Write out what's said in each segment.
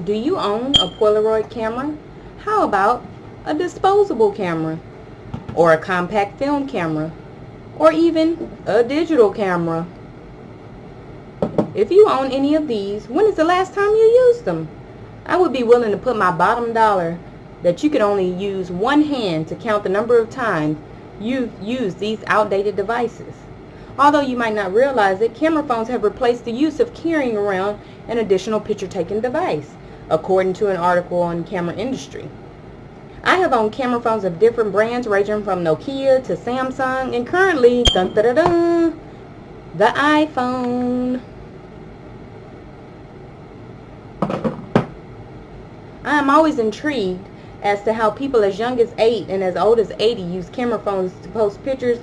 Do you own a Polaroid camera? How about a disposable camera? Or a compact film camera? Or even a digital camera? If you own any of these, when is the last time you used them? I would be willing to put my bottom dollar that you could only use one hand to count the number of times you've used these outdated devices. Although you might not realize it, camera phones have replaced the use of carrying around an additional picture-taking device, according to an article on Camera Industry. I have owned camera phones of different brands ranging from Nokia to Samsung, and currently, dun, dun, dun, dun, the iPhone. I am always intrigued as to how people as young as 8 and as old as 80 use camera phones to post pictures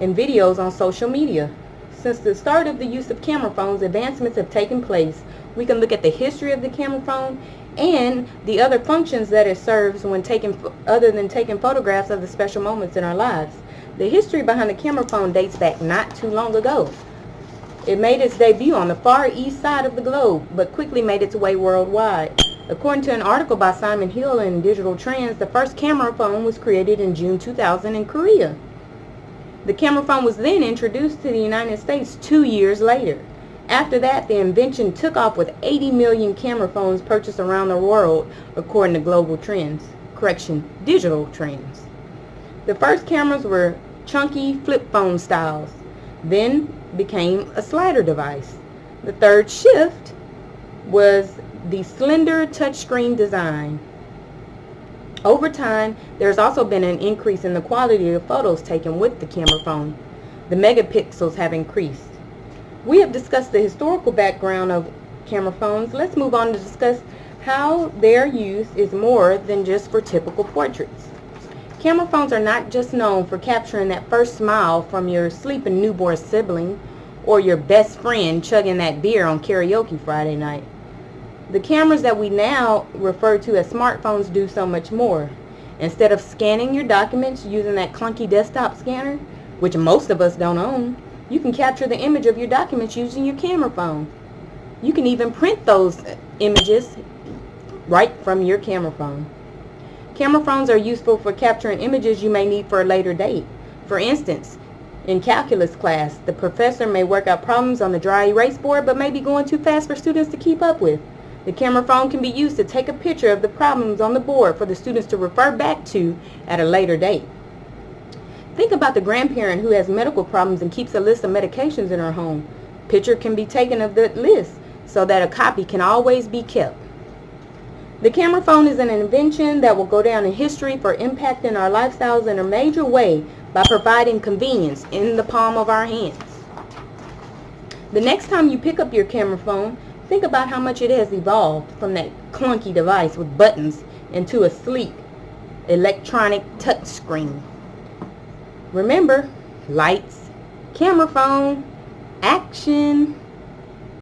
and videos on social media. Since the start of the use of camera phones, advancements have taken place. We can look at the history of the camera phone and the other functions that it serves when other than taking photographs of the special moments in our lives. The history behind the camera phone dates back not too long ago. It made its debut on the far east side of the globe, but quickly made its way worldwide. According to an article by Simon Hill in Digital Trends, the first camera phone was created in June 2000 in Korea. The camera phone was then introduced to the United States 2 years later. After that, the invention took off with 80 million camera phones purchased around the world, according to Digital Trends. The first cameras were chunky flip phone styles, then became a slider device. The third shift was the slender touchscreen design. Over time, there's also been an increase in the quality of photos taken with the camera phone. The megapixels have increased. We have discussed the historical background of camera phones. Let's move on to discuss how their use is more than just for typical portraits. Camera phones are not just known for capturing that first smile from your sleeping newborn sibling or your best friend chugging that beer on karaoke Friday night. The cameras that we now refer to as smartphones do so much more. Instead of scanning your documents using that clunky desktop scanner, which most of us don't own, you can capture the image of your documents using your camera phone. You can even print those images right from your camera phone. Camera phones are useful for capturing images you may need for a later date. For instance, in calculus class, the professor may work out problems on the dry erase board but may be going too fast for students to keep up with. The camera phone can be used to take a picture of the problems on the board for the students to refer back to at a later date. Think about the grandparent who has medical problems and keeps a list of medications in her home. Picture can be taken of the list so that a copy can always be kept. The camera phone is an invention that will go down in history for impacting our lifestyles in a major way by providing convenience in the palm of our hands. The next time you pick up your camera phone, think about how much it has evolved from that clunky device with buttons into a sleek electronic touchscreen. Remember, lights, camera phone, action.